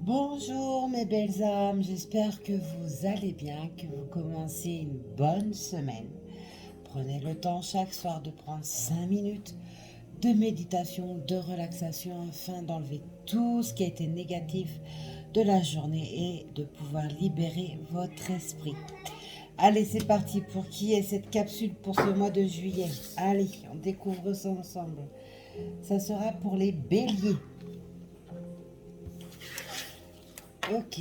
Bonjour mes belles âmes, j'espère que vous allez bien, que vous commencez une bonne semaine. Prenez le temps chaque soir de prendre 5 minutes de méditation, de relaxation afin d'enlever tout ce qui a été négatif de la journée et de pouvoir libérer votre esprit. Allez, c'est parti. Pour qui est cette capsule pour ce mois de juillet? Allez, on découvre ça ensemble. Ça sera pour les béliers. Ok.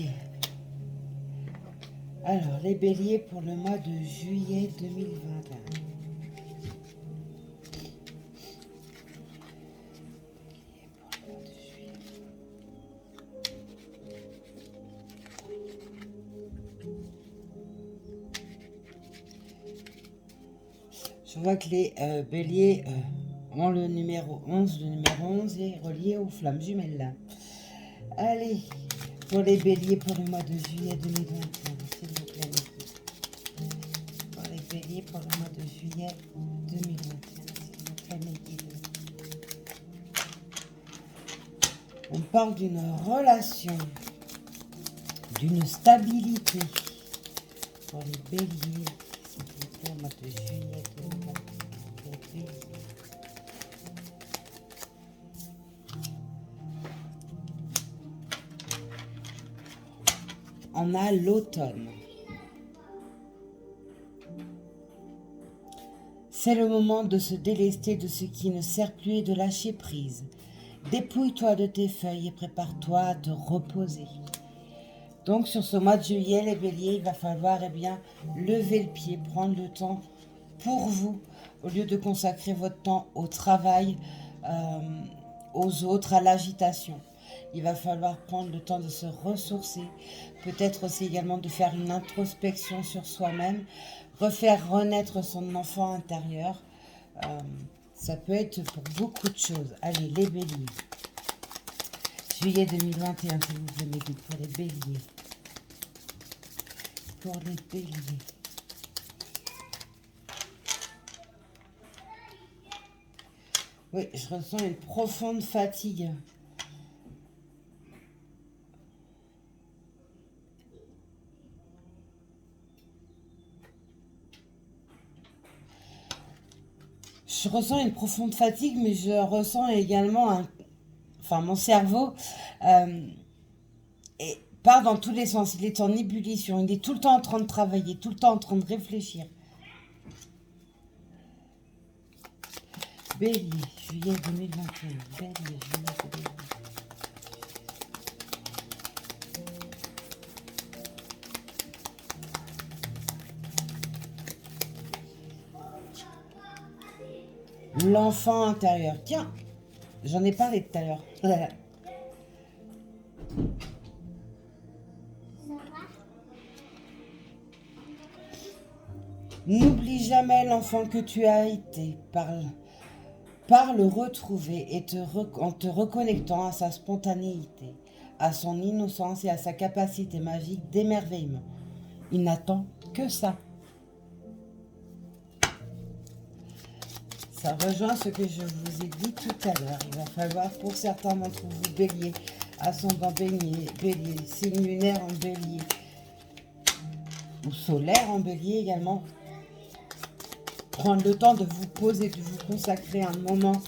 Alors, les béliers pour le mois de juillet 2021. Je vois que les béliers ont le numéro 11. Le numéro 11 est relié aux flammes jumelles. Allez, pour les béliers pour le mois de juillet 2021, s'il vous plaît. Pour les béliers pour le mois de juillet 2021, s'il vous plaît, mes guides. On parle d'une relation, d'une stabilité pour les béliers, s'il vous plaît, au mois de juillet 2021. Les béliers. On a l'automne. C'est le moment de se délester de ce qui ne sert plus et de lâcher prise. Dépouille-toi de tes feuilles et prépare-toi à te reposer. Donc sur ce mois de juillet, les béliers, il va falloir lever le pied, prendre le temps pour vous, au lieu de consacrer votre temps au travail, aux autres, à l'agitation. Il va falloir prendre le temps de se ressourcer, peut-être aussi également de faire une introspection sur soi-même, refaire renaître son enfant intérieur. Ça peut être pour beaucoup de choses. Allez, les béliers. Juillet 2021, s'il vous plaît, mes guides, pour les béliers. Pour les béliers. Oui, je ressens une profonde fatigue. Je ressens une profonde fatigue, mais je ressens également mon cerveau part dans tous les sens. Il est en ébullition. Il est tout le temps en train de travailler, tout le temps en train de réfléchir. Bélier, juillet 2021. Bélier, juillet 2021. L'enfant intérieur. Tiens, j'en ai parlé tout à l'heure. N'oublie jamais l'enfant que tu as été. Par le retrouver et en te reconnectant à sa spontanéité, à son innocence et à sa capacité magique d'émerveillement. Il n'attend que ça. Ça rejoint ce que je vous ai dit tout à l'heure. Il va falloir pour certains d'entre vous, bélier, ascendant bélier, signe lunaire en bélier, ou solaire en bélier également, prendre le temps de vous poser, de vous consacrer un moment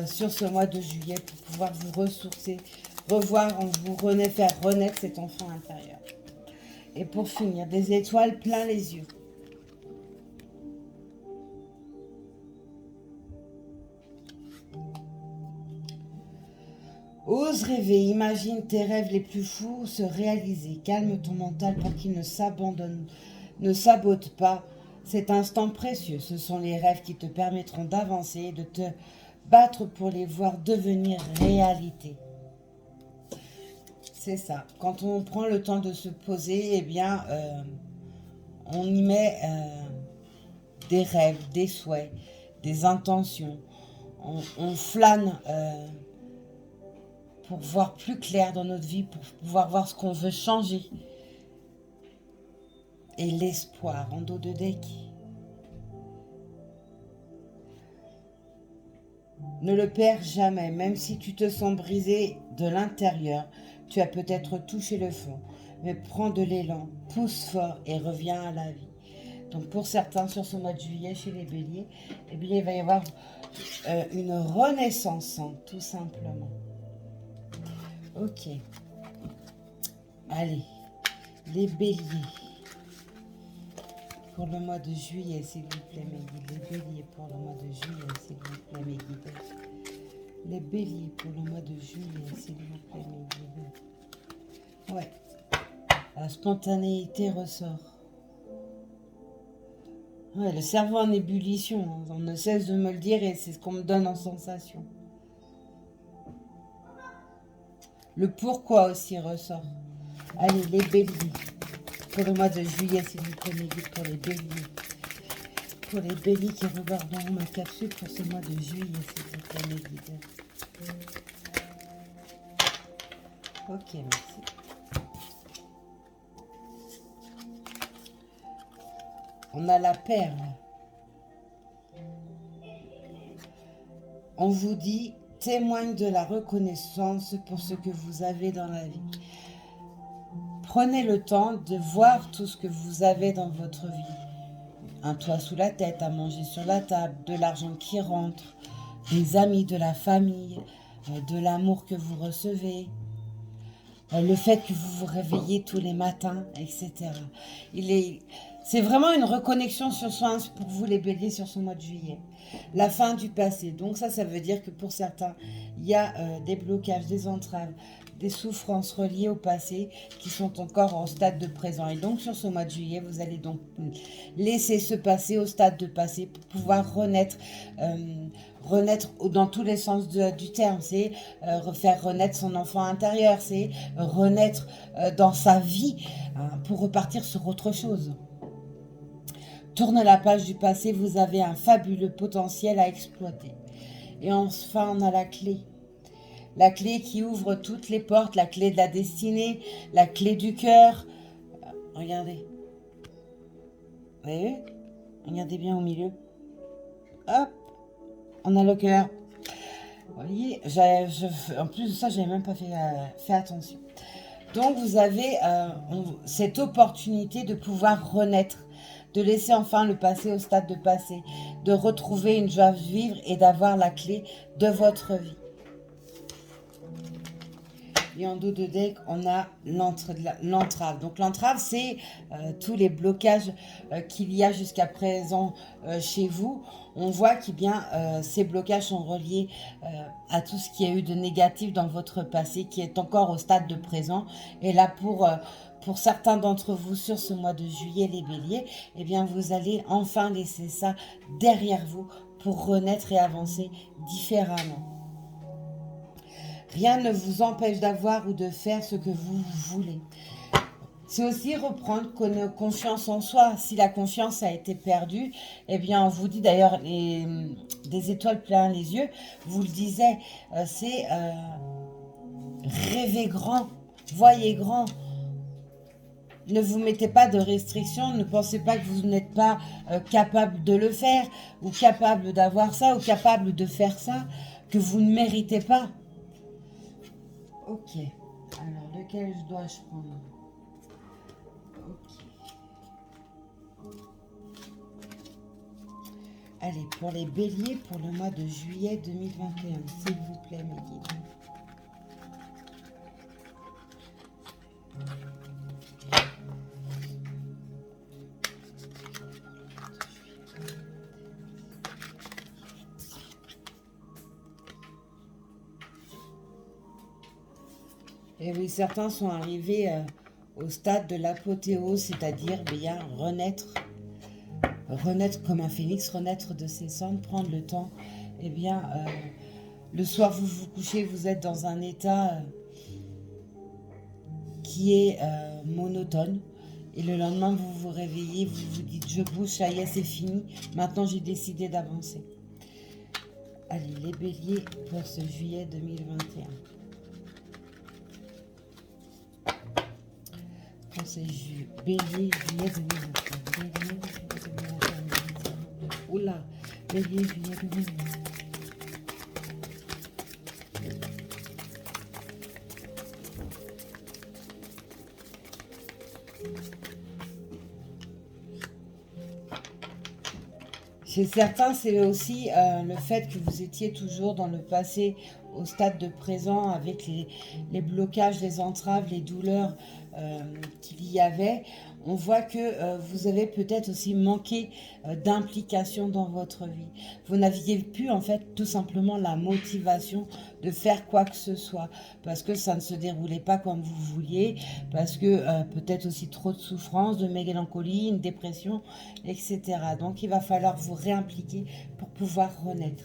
sur ce mois de juillet pour pouvoir vous ressourcer, revoir en vous, faire renaître cet enfant intérieur. Et pour finir, des étoiles plein les yeux. Ose rêver, imagine tes rêves les plus fous se réaliser. Calme ton mental pour qu'il ne sabote pas cet instant précieux. Ce sont les rêves qui te permettront d'avancer et de te battre pour les voir devenir réalité. C'est ça. Quand on prend le temps de se poser, on y met des rêves, des souhaits, des intentions. On flâne pour voir plus clair dans notre vie, pour pouvoir voir ce qu'on veut changer. Et l'espoir en dos de deck. Ne le perds jamais, même si tu te sens brisé de l'intérieur. Tu as peut-être touché le fond, mais prends de l'élan, pousse fort et reviens à la vie. Donc pour certains, sur ce mois de juillet, chez les béliers, eh bien, il va y avoir une renaissance, hein, tout simplement. Ok. Allez, les béliers. Pour le mois de juillet, s'il vous plaît, mes guides. Les béliers pour le mois de juillet, s'il vous plaît, mes guides. Les béliers pour le mois de juillet, s'il vous plaît, mes guides. Ouais. La spontanéité ressort. Ouais, le cerveau en ébullition. Hein. On ne cesse de me le dire et c'est ce qu'on me donne en sensation. Le pourquoi aussi ressort. Allez, les béliers. Pour le mois de juillet, s'il vous plaît, mes guides, pour les béliers. Pour les béliers qui regarderont ma capsule pour ce mois de juillet, s'il vous plaît, mes guides. Ok, merci. On a la perle. On vous dit, témoigne de la reconnaissance pour ce que vous avez dans la vie. Prenez le temps de voir tout ce que vous avez dans votre vie. Un toit sous la tête, à manger sur la table, de l'argent qui rentre, des amis, de la famille, de l'amour que vous recevez, le fait que vous vous réveillez tous les matins, etc. C'est vraiment une reconnexion sur soi pour vous les béliers sur ce mois de juillet. La fin du passé. Donc ça veut dire que pour certains, il y a des blocages, des entraves, des souffrances reliées au passé qui sont encore au stade de présent. Et donc sur ce mois de juillet, vous allez donc laisser ce passé au stade de passé pour pouvoir renaître dans tous les sens du terme. C'est faire renaître son enfant intérieur, c'est renaître dans sa vie pour repartir sur autre chose. Tourne la page du passé, vous avez un fabuleux potentiel à exploiter. Et enfin, on a la clé. La clé qui ouvre toutes les portes, la clé de la destinée, la clé du cœur. Regardez. Vous voyez? Regardez bien au milieu. Hop, on a le cœur. Vous voyez, en plus de ça, je n'avais même pas fait attention. Donc, vous avez cette opportunité de pouvoir renaître, de laisser enfin le passé au stade de passé, de retrouver une joie de vivre et d'avoir la clé de votre vie. Et en dos de deck, on a l'entrave. Donc l'entrave, c'est tous les blocages qu'il y a jusqu'à présent chez vous. On voit que ces blocages sont reliés à tout ce qu'il y a eu de négatif dans votre passé, qui est encore au stade de présent. Et là, pour certains d'entre vous, sur ce mois de juillet, les béliers, eh bien, vous allez enfin laisser ça derrière vous pour renaître et avancer différemment. Rien ne vous empêche d'avoir ou de faire ce que vous voulez. C'est aussi reprendre confiance en soi. Si la confiance a été perdue, eh bien, on vous dit d'ailleurs des étoiles plein les yeux, vous le disiez, c'est rêver grand, voyez grand. Ne vous mettez pas de restrictions, ne pensez pas que vous n'êtes pas capable de le faire, ou capable d'avoir ça, ou capable de faire ça, que vous ne méritez pas. Ok, alors lequel dois-je prendre? Ok. Allez, pour les béliers, pour le mois de juillet 2021, s'il vous plaît, mes guides. Et oui, certains sont arrivés au stade de l'apothéose, c'est-à-dire bien renaître comme un phénix, renaître de ses cendres, prendre le temps. Eh bien, le soir, vous vous couchez, vous êtes dans un état qui est monotone. Et le lendemain, vous vous réveillez, vous vous dites, je bouge, ça y est, c'est fini. Maintenant, j'ai décidé d'avancer. Allez, les béliers pour ce juillet 2021. C'est bélier, juillet 2021. Oula, bélier, juillet 2021. Chez certains, c'est aussi le fait que vous étiez toujours dans le passé, au stade de présent, avec les blocages, les entraves, les douleurs qu'il y avait. On voit que vous avez peut-être aussi manqué d'implication dans votre vie. Vous n'aviez plus en fait tout simplement la motivation de faire quoi que ce soit parce que ça ne se déroulait pas comme vous vouliez, parce que peut-être aussi trop de souffrance, de mélancolie, une dépression, etc. Donc il va falloir vous réimpliquer pour pouvoir renaître.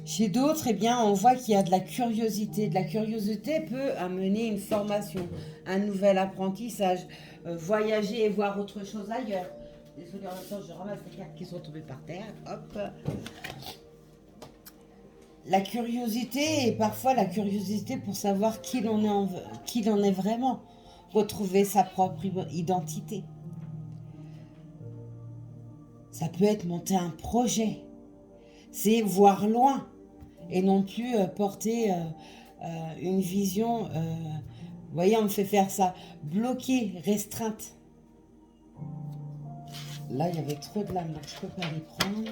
Chez d'autres, eh bien, on voit qu'il y a de la curiosité. De la curiosité peut amener une formation, un nouvel apprentissage, voyager et voir autre chose ailleurs. Désolée, en même temps, je ramasse les cartes qui sont tombées par terre. Hop. La curiosité, et parfois la curiosité pour savoir qui l'on est vraiment. Retrouver sa propre identité. Ça peut être monter un projet. C'est voir loin. Et non plus porter une vision, vous voyez, on me fait faire ça, bloquée, restreinte. Là, il y avait trop de lames, donc je ne peux pas les prendre.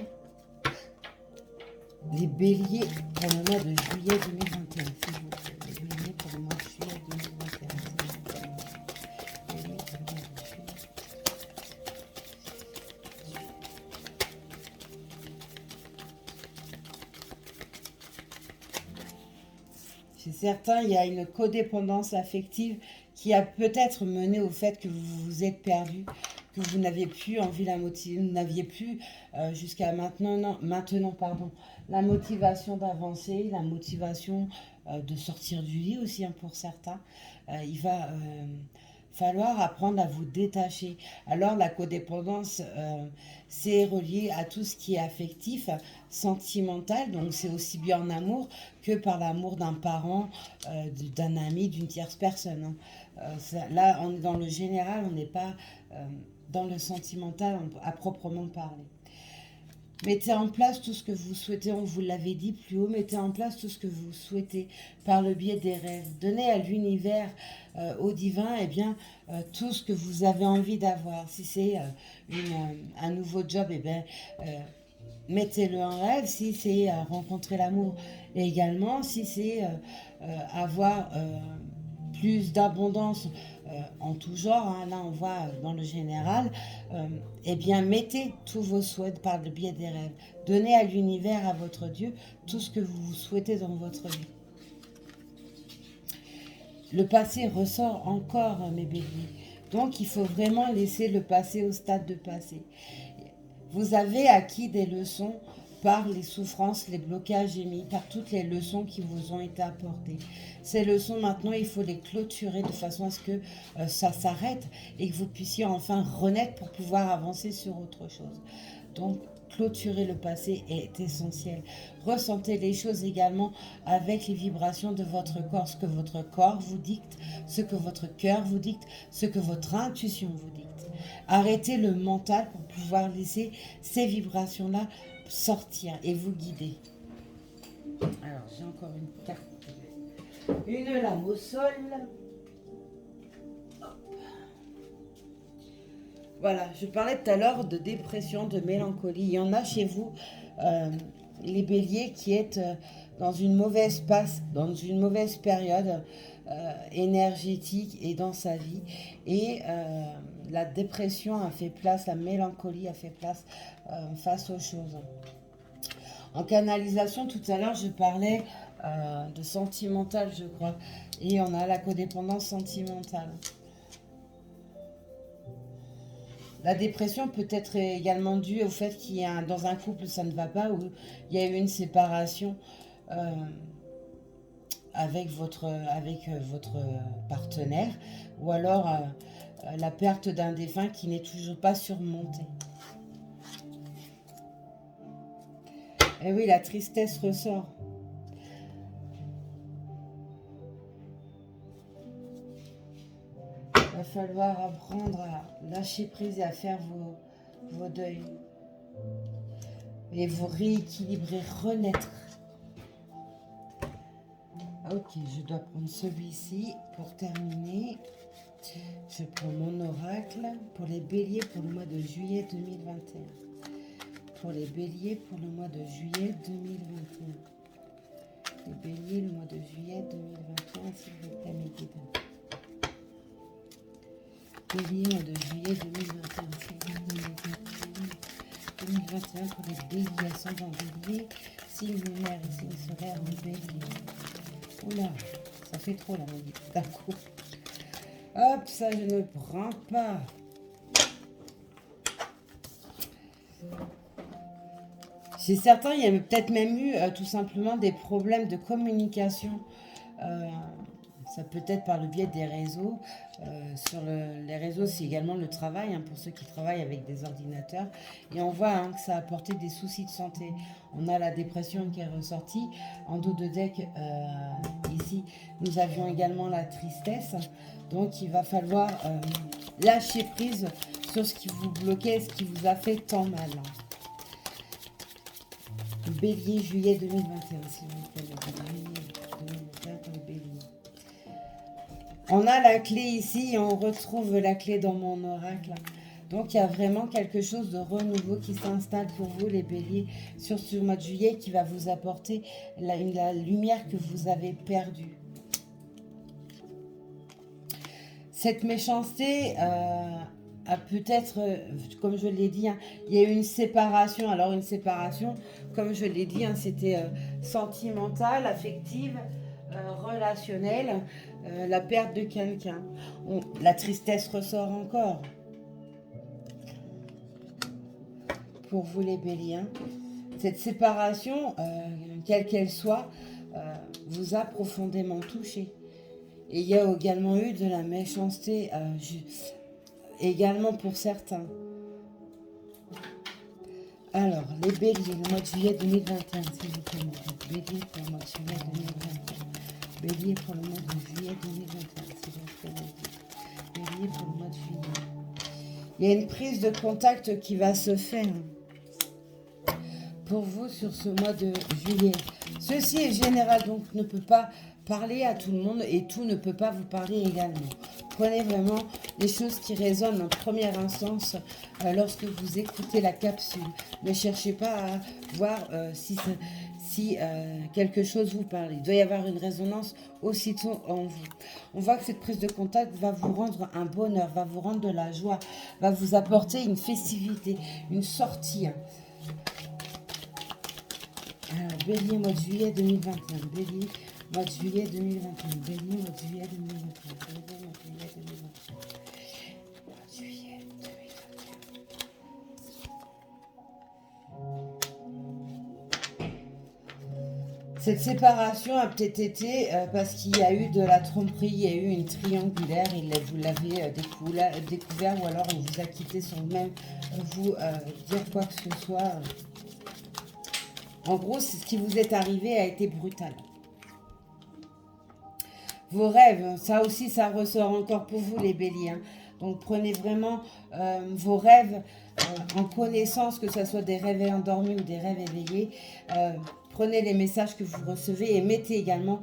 Les béliers pour le mois de juillet 2021, s'il vous plaît. Les béliers pour le mois de juillet 2021. Chez certains, il y a une codépendance affective qui a peut-être mené au fait que vous vous êtes perdu, que vous n'avez plus envie la motivation, vous n'aviez plus jusqu'à maintenant, la motivation d'avancer, la motivation de sortir du lit aussi hein, pour certains. Il va falloir apprendre à vous détacher. Alors la codépendance, c'est relié à tout ce qui est affectif, sentimental, donc c'est aussi bien en amour que par l'amour d'un parent, d'un ami, d'une tierce personne. Hein. Là, on est dans le général, on n'est pas dans le sentimental à proprement parler. Mettez en place tout ce que vous souhaitez, on vous l'avait dit plus haut, mettez en place tout ce que vous souhaitez par le biais des rêves. Donnez à l'univers, au divin, eh bien, tout ce que vous avez envie d'avoir. Si c'est un nouveau job, eh bien, mettez-le en rêve. Si c'est rencontrer l'amour également, si c'est avoir plus d'abondance en tout genre, hein, là on voit dans le général, eh bien mettez tous vos souhaits par le biais des rêves. Donnez à l'univers, à votre Dieu, tout ce que vous souhaitez dans votre vie. Le passé ressort encore, mes béliers. Donc il faut vraiment laisser le passé au stade de passé. Vous avez acquis des leçons par les souffrances, les blocages émis, par toutes les leçons qui vous ont été apportées. Ces leçons, maintenant, il faut les clôturer de façon à ce que ça s'arrête et que vous puissiez enfin renaître pour pouvoir avancer sur autre chose. Donc, clôturer le passé est essentiel. Ressentez les choses également avec les vibrations de votre corps, ce que votre corps vous dicte, ce que votre cœur vous dicte, ce que votre intuition vous dicte. Arrêtez le mental pour pouvoir laisser ces vibrations-là sortir et vous guider. Alors, j'ai encore une carte. Une lame au sol. Hop. Voilà, je parlais tout à l'heure de dépression, de mélancolie. Il y en a chez vous, les béliers, qui êtes dans une mauvaise passe, dans une mauvaise période énergétique et dans sa vie. Et la dépression a fait place, la mélancolie a fait place face aux choses. En canalisation, tout à l'heure, je parlais de sentimental, je crois. Et on a la codépendance sentimentale. La dépression peut être également due au fait qu'il y a dans un couple, ça ne va pas, ou il y a eu une séparation avec votre partenaire, ou alors la perte d'un défunt qui n'est toujours pas surmontée. Et oui, la tristesse ressort. Il va falloir apprendre à lâcher prise et à faire vos deuils. Et vous rééquilibrer, renaître. Ok, je dois prendre celui-ci pour terminer. Je prends mon oracle pour les béliers pour le mois de juillet 2021. Pour les béliers pour le mois de juillet 2021. Les béliers, le mois de juillet 2021, s'il vous plaît, mes guides. Bélier, mois de juillet 2021, s'il vous plaît. 2021 pour les béliers, ascendant bélier, signe lunaire et signe solaire en bélier. Oula, ça fait trop là, mes guides. D'un coup. Hop, ça je ne prends pas. Chez certains, il y a peut-être même eu tout simplement des problèmes de communication. Ça peut être par le biais des réseaux. Sur les réseaux, c'est également le travail, pour ceux qui travaillent avec des ordinateurs. Et on voit que ça a apporté des soucis de santé. On a la dépression qui est ressortie. En dos de deck, ici, nous avions également la tristesse. Donc, il va falloir lâcher prise sur ce qui vous bloquait, ce qui vous a fait tant mal. Bélier, juillet 2021, s'il vous plaît. Juillet 2021 pour le bélier. On a la clé ici et on retrouve la clé dans mon oracle. Donc, il y a vraiment quelque chose de renouveau qui s'installe pour vous, les béliers, sur ce mois de juillet qui va vous apporter la lumière que vous avez perdue. Cette méchanceté a peut-être, comme je l'ai dit, il y a eu une séparation. Alors, une séparation, comme je l'ai dit, c'était sentimentale, affective, relationnelle, la perte de quelqu'un. La tristesse ressort encore. Pour vous les béliers. Cette séparation, quelle qu'elle soit, vous a profondément touché. Et il y a également eu de la méchanceté, également pour certains. Alors, les béliers, le mois de juillet 2021, s'il vous plaît. Bélier pour le mois de juillet 2021. Bélier pour le mois de juillet 2021, s'il vous plaît. Bélier pour le mois de juillet. Il y a une prise de contact qui va se faire pour vous sur ce mois de juillet. Ceci est général, donc ne peut pas parler à tout le monde et tout ne peut pas vous parler également. Prenez vraiment les choses qui résonnent en première instance lorsque vous écoutez la capsule. Ne cherchez pas à voir si quelque chose vous parle. Il doit y avoir une résonance aussitôt en vous. On voit que cette prise de contact va vous rendre un bonheur, va vous rendre de la joie, va vous apporter une festivité, une sortie. Alors, bélier, mois de juillet 2021. Bélier, mois de juillet 2021. Bélier, mois de juillet 2021. Bélier, mois de juillet 2021. Mois de juillet 2021. Cette séparation a peut-être été parce qu'il y a eu de la tromperie, il y a eu une triangulaire, et vous l'avez découvert, ou alors on vous a quitté sans même vous dire quoi que ce soit. En gros, ce qui vous est arrivé a été brutal. Vos rêves, ça aussi, ça ressort encore pour vous, les béliers. Donc, prenez vraiment vos rêves en connaissance, que ce soit des rêves endormis ou des rêves éveillés. Prenez les messages que vous recevez et mettez également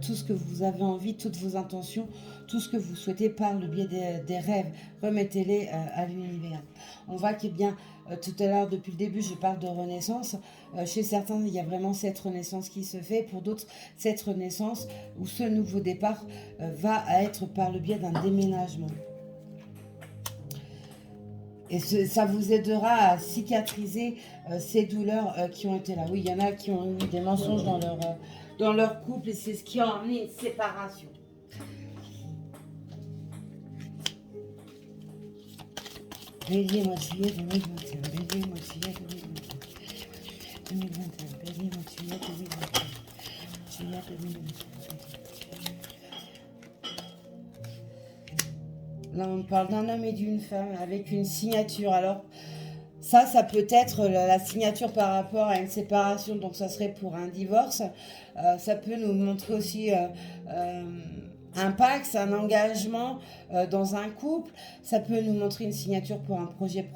tout ce que vous avez envie, toutes vos intentions, tout ce que vous souhaitez par le biais des rêves. Remettez-les à l'univers. On voit qu'il y a bien, tout à l'heure, depuis le début, je parle de renaissance. Chez certains, il y a vraiment cette renaissance qui se fait. Pour d'autres, cette renaissance ou ce nouveau départ va être par le biais d'un déménagement. Et ça vous aidera à cicatriser ces douleurs qui ont été là. Oui, il y en a qui ont eu des mensonges dans leur couple et c'est ce qui a emmené une séparation. Bélier, mois de juillet 2021. Bélier, mois de juillet 2021. Bélier, mois de juillet 2021. Juillet 2021. Là, on parle d'un homme et d'une femme avec une signature. Alors, ça peut être la signature par rapport à une séparation. Donc, ça serait pour un divorce. Ça peut nous montrer aussi un pacte, un engagement dans un couple. Ça peut nous montrer une signature pour un projet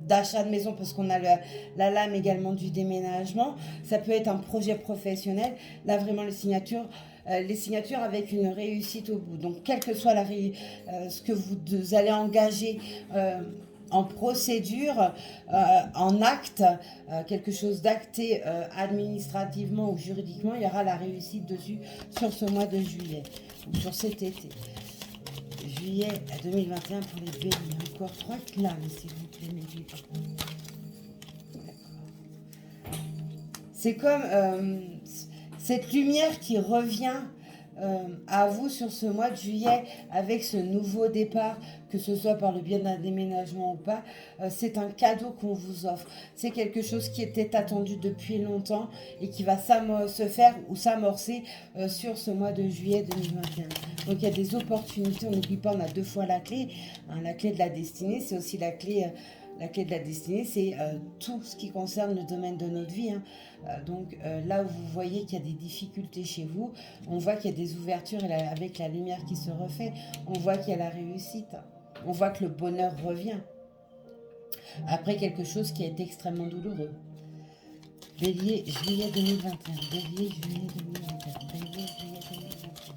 d'achat de maison parce qu'on a la lame également du déménagement. Ça peut être un projet professionnel. Là, vraiment, les signatures avec une réussite au bout. Donc, quelle que soit ce que vous allez engager en procédure, en acte, quelque chose d'acté administrativement ou juridiquement, il y aura la réussite dessus sur ce mois de juillet, ou sur cet été. Juillet 2021 pour les béliers. Encore 3 clames, s'il vous plaît, mes béliers. C'est comme cette lumière qui revient à vous sur ce mois de juillet avec ce nouveau départ, que ce soit par le biais d'un déménagement ou pas. C'est un cadeau qu'on vous offre. C'est quelque chose qui était attendu depuis longtemps et qui va se faire ou s'amorcer sur ce mois de juillet 2021. Donc il y a des opportunités. On n'oublie pas, on a 2 fois la clé. Hein, la clé de la destinée, c'est aussi la clé de la destinée, c'est tout ce qui concerne le domaine de notre vie. Hein. Donc là où vous voyez qu'il y a des difficultés chez vous, on voit qu'il y a des ouvertures et avec la lumière qui se refait, on voit qu'il y a la réussite. On voit que le bonheur revient. Après quelque chose qui a été extrêmement douloureux. Bélier, juillet 2021. Bélier, juillet 2021. Bélier, juillet 2021.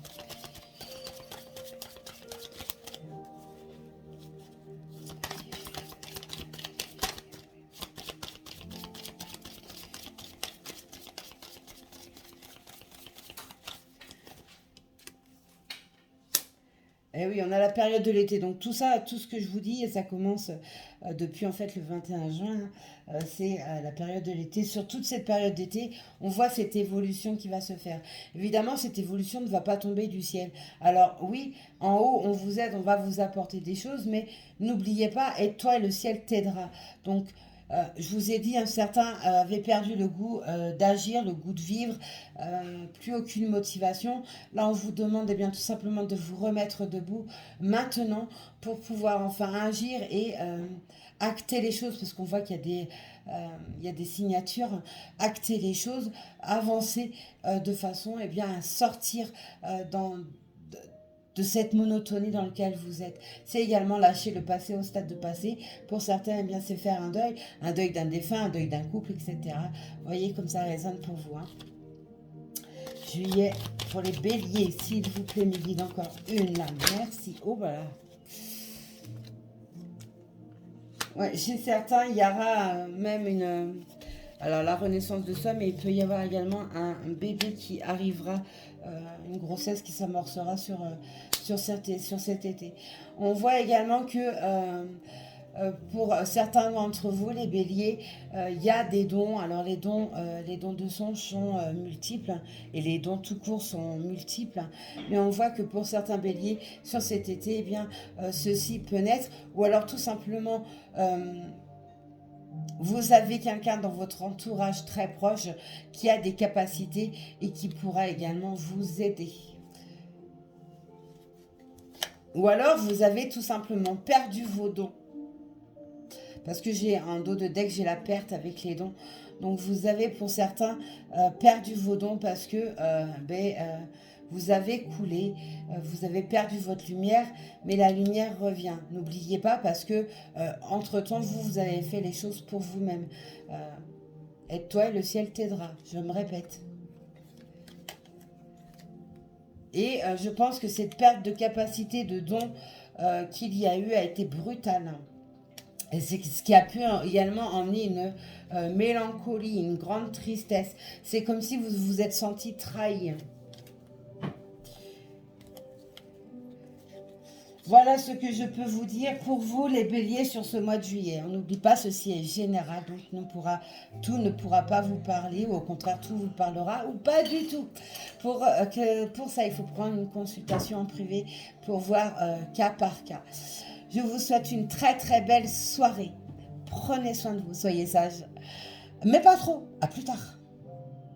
Eh oui, on a la période de l'été. Donc tout ça, tout ce que je vous dis, et ça commence depuis en fait le 21 juin, c'est la période de l'été. Sur toute cette période d'été, on voit cette évolution qui va se faire. Évidemment, cette évolution ne va pas tomber du ciel. Alors oui, en haut, on vous aide, on va vous apporter des choses, mais n'oubliez pas, aide-toi et le ciel t'aidera. Donc je vous ai dit, certains avaient perdu le goût d'agir, le goût de vivre, plus aucune motivation. Là, on vous demande eh bien, tout simplement de vous remettre debout maintenant pour pouvoir enfin agir et acter les choses, parce qu'on voit qu'il y a des signatures, acter les choses, avancer de façon eh bien, à sortir de cette monotonie dans laquelle vous êtes. C'est également lâcher le passé au stade de passé. Pour certains, eh bien, c'est faire un deuil d'un défunt, un deuil d'un couple, etc. Vous voyez comme ça résonne pour vous. Hein. Juillet, pour les béliers, s'il vous plaît, mes guides, encore une lame. Merci. Oh, voilà. Ouais, chez certains, il y aura même alors la renaissance de soi, mais il peut y avoir également un bébé qui arrivera, une grossesse qui s'amorcera sur cet été. On voit également que pour certains d'entre vous, les béliers, il y a des dons. Alors les dons de son sont multiples et les dons tout court sont multiples. Mais on voit que pour certains béliers, sur cet été, eh bien, ceci peut naître. Ou alors tout simplement... vous avez quelqu'un dans votre entourage très proche qui a des capacités et qui pourra également vous aider. Ou alors, vous avez tout simplement perdu vos dons. Parce que j'ai un dos de deck, j'ai la perte avec les dons. Donc, vous avez pour certains perdu vos dons parce que vous avez coulé, vous avez perdu votre lumière, mais la lumière revient. N'oubliez pas parce que, entre-temps, vous avez fait les choses pour vous-même. Aide-toi et le ciel t'aidera, je me répète. Et je pense que cette perte de capacité de don qu'il y a eu a été brutale. Et c'est ce qui a pu également emmener une mélancolie, une grande tristesse. C'est comme si vous vous êtes senti trahi. Voilà ce que je peux vous dire pour vous, les béliers, sur ce mois de juillet. On n'oublie pas, ceci est général, donc tout ne pourra pas vous parler, ou au contraire, tout vous parlera, ou pas du tout. Pour ça, il faut prendre une consultation en privé pour voir cas par cas. Je vous souhaite une très très belle soirée. Prenez soin de vous, soyez sages. Mais pas trop. À plus tard.